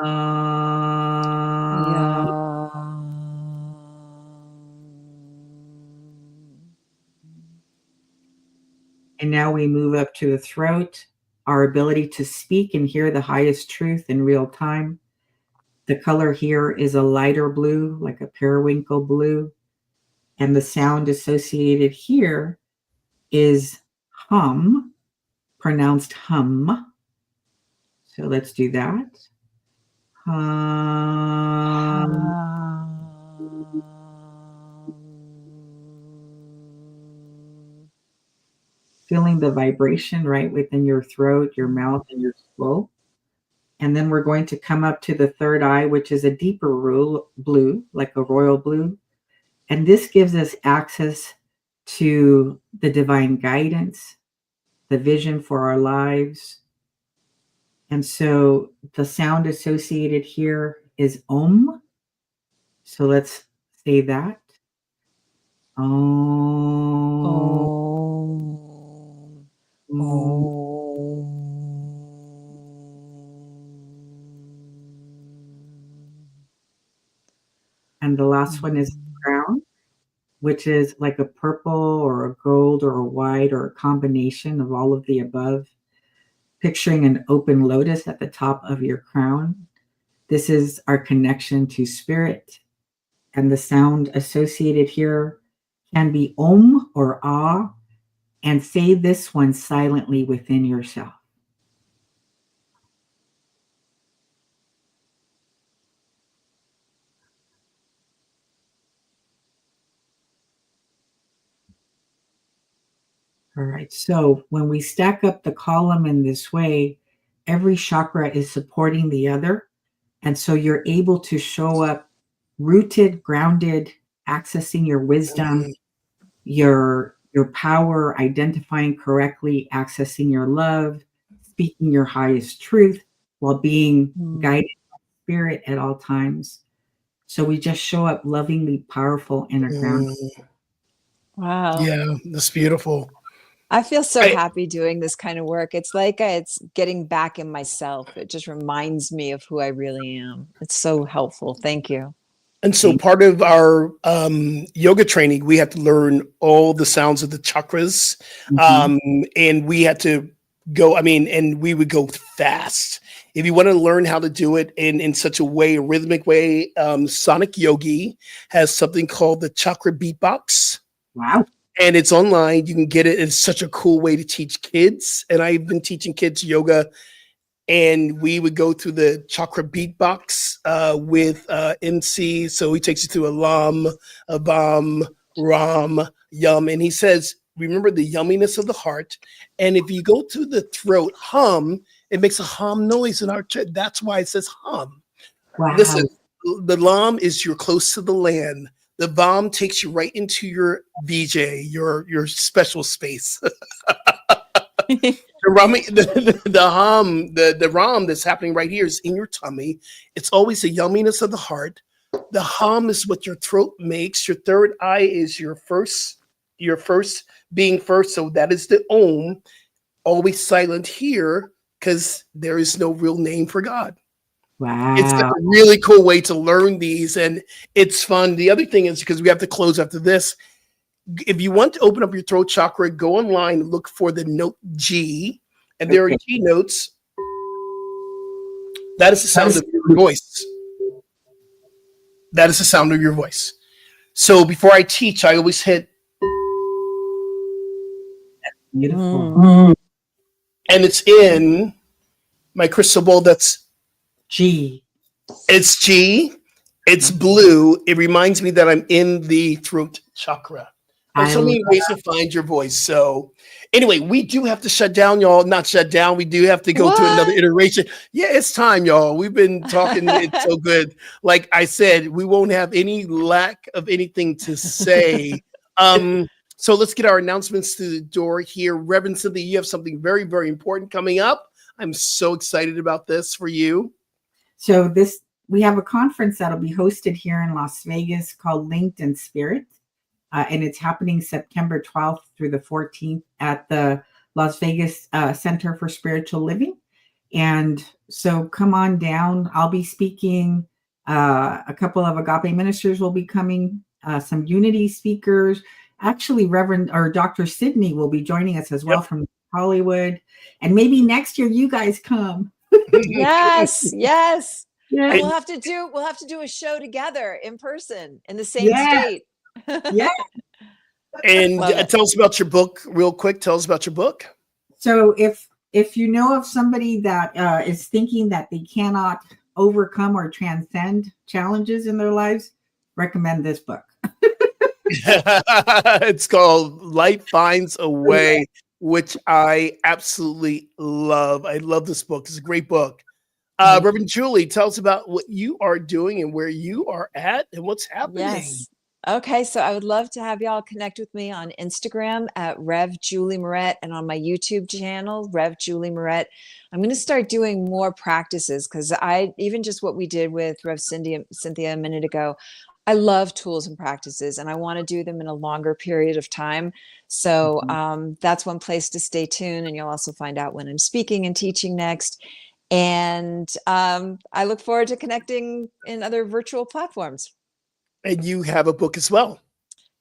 And now we move up to the throat, our ability to speak and hear the highest truth in real time. The color here is a lighter blue, like a periwinkle blue. And the sound associated here is hum, pronounced hum. So let's do that. Hum. Feeling the vibration right within your throat, your mouth, and your skull. And then we're going to come up to the third eye, which is a deeper blue, like a royal blue. And this gives us access to the divine guidance, the vision for our lives. And so the sound associated here is Om. So let's say that. Om. Om. Om. And the last one is crown, which is like a purple or a gold or a white or a combination of all of the above. Picturing an open lotus at the top of your crown. This is our connection to spirit. And the sound associated here can be Om or Ah. And say this one silently within yourself. All right, so when we stack up the column in this way, every chakra is supporting the other, And so you're able to show up rooted, grounded, accessing your wisdom, your power, identifying correctly, accessing your love, speaking your highest truth while being guided by spirit at all times. So we just show up lovingly, powerful, and grounded. Wow. Yeah, that's beautiful. I feel so happy doing this kind of work. It's like it's getting back in myself. It just reminds me of who I really am. It's so helpful. Thank you. And so part of our yoga training, we have to learn all the sounds of the chakras. And we had to go, and we would go fast. If you want to learn how to do it in such a way, a rhythmic way, Sonic Yogi has something called the chakra beatbox. Wow. And it's online. You can get it. It's such a cool way to teach kids. And I've been teaching kids yoga. And we would go through the chakra beatbox with MC. So he takes you through a lam, a bam, ram, yum. And he says, remember the yumminess of the heart. And if you go through the throat, hum, it makes a hum noise in our chest. That's why it says hum. Wow. Listen, the lam is you're close to the land. The bam takes you right into your VJ, your special space. The ram that's happening right here is in your tummy. It's always the yumminess of the heart. The hum is what your throat makes. Your third eye is your first being first. So that is the om. Always silent here because there is no real name for God. Wow. It's a really cool way to learn these, and it's fun. The other thing is, because we have to close after this, if you want to open up your throat chakra, go online and look for the note G, and there are G notes. That is the sound of your voice. That is the sound of your voice. So before I teach, I always hit. Beautiful. And it's in my crystal ball. That's G. It's G. It's blue. It reminds me that I'm in the throat chakra. There's so many ways to find your voice. So anyway, we do have to shut down, y'all. Not shut down. We do have to go to another iteration. Yeah, it's time, y'all. We've been talking. It's so good. Like I said, we won't have any lack of anything to say. So let's get our announcements to the door here. Reverend Cynthia, you have something very, very important coming up. I'm so excited about this for you. So we have a conference that'll be hosted here in Las Vegas called Linked in Spirit. And it's happening September 12th through the 14th at the Las Vegas Center for Spiritual Living. And so come on down. I'll be speaking. A couple of agape ministers will be coming. Some unity speakers. Actually, Reverend or Dr. Sydney will be joining us as well from Hollywood. And maybe next year you guys come. Yes. Yeah. We'll have to do a show together in person in the same state. Yeah. And tell us about your book real quick. Tell us about your book. So if you know of somebody that is thinking that they cannot overcome or transcend challenges in their lives, recommend this book. It's called Life Finds a Way, which I absolutely love. I love this book. It's a great book. Reverend Julie, tell us about what you are doing and where you are at and what's happening. Yes. Okay, so I would love to have y'all connect with me on Instagram at Rev Julie Moret and on my YouTube channel, Rev Julie Moret. I'm going to start doing more practices because even just what we did with Rev Cynthia a minute ago, I love tools and practices and I want to do them in a longer period of time. So that's one place to stay tuned, and you'll also find out when I'm speaking and teaching next. And I look forward to connecting in other virtual platforms. And you have a book as well.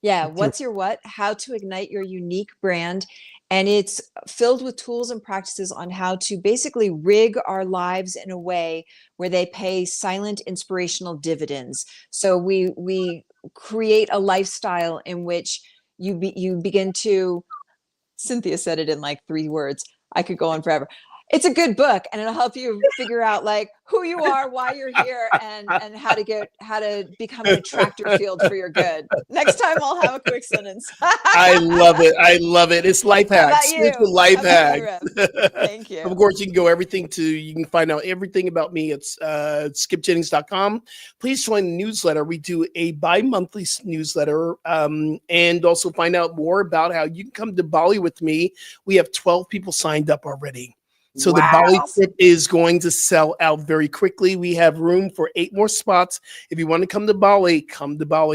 Yeah. What's Your What? How to Ignite Your Unique Brand. And it's filled with tools and practices on how to basically rig our lives in a way where they pay silent inspirational dividends. So we create a lifestyle in which you begin to, Cynthia said it in like 3 words. I could go on forever. it's a good book, and it'll help you figure out like who you are, why you're here, and how to become an attractor field for your good. Next time I'll have a quick sentence. I love it. I love it. It's life How about hacks. you? Spiritual life How about you, hacks. Rev? Thank you. Of course, you can go you can find out everything about me. It's skipjennings.com. Please join the newsletter. We do a bi-monthly newsletter, and also find out more about how you can come to Bali with me. We have 12 people signed up already. So the Bali trip is going to sell out very quickly. We have room for 8 more spots. If you want to come to Bali,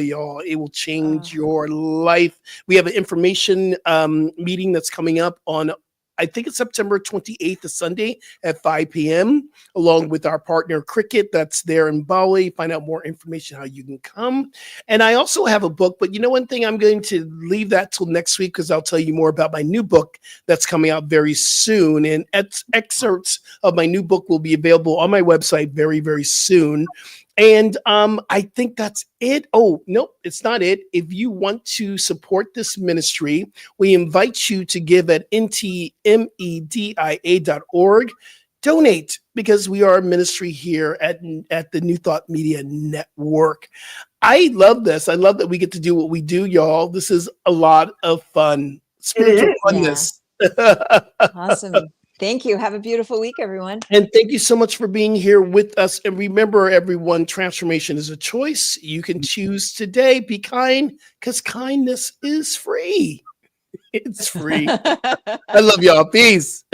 y'all. It will change your life. We have an information meeting that's coming up on, I think it's September 28th, a Sunday at 5 p.m., along with our partner Cricket that's there in Bali. Find out more information how you can come. And I also have a book, but you know one thing, I'm going to leave that till next week because I'll tell you more about my new book that's coming out very soon. And excerpts of my new book will be available on my website very, very soon. And I think that's it. Oh, nope, it's not it. If you want to support this ministry, we invite you to give at ntmedia.org. Donate, because we are a ministry here at the New Thought Media Network. I love this. I love that we get to do what we do, y'all. This is a lot of fun. Spiritual funness. Yeah. Awesome. Thank you. Have a beautiful week, everyone. And thank you so much for being here with us. And remember, everyone, transformation is a choice. You can choose today. Be kind, because kindness is free. It's free. I love y'all. Peace.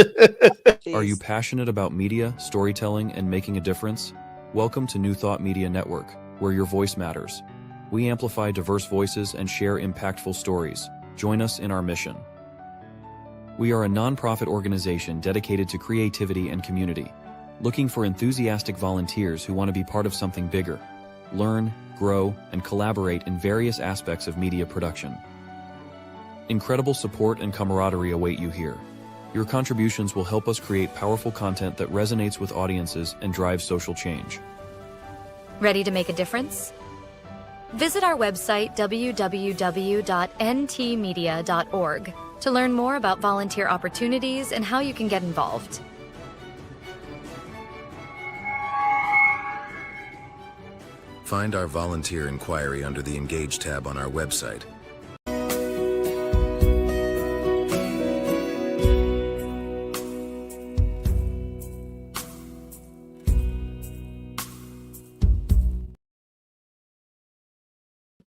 Are you passionate about media, storytelling, and making a difference? Welcome to New Thought Media Network, where your voice matters. We amplify diverse voices and share impactful stories. Join us in our mission. We are a nonprofit organization dedicated to creativity and community, looking for enthusiastic volunteers who want to be part of something bigger, learn, grow, and collaborate in various aspects of media production. Incredible support and camaraderie await you here. Your contributions will help us create powerful content that resonates with audiences and drives social change. Ready to make a difference? Visit our website www.ntmedia.org to learn more about volunteer opportunities and how you can get involved. Find our volunteer inquiry under the Engage tab on our website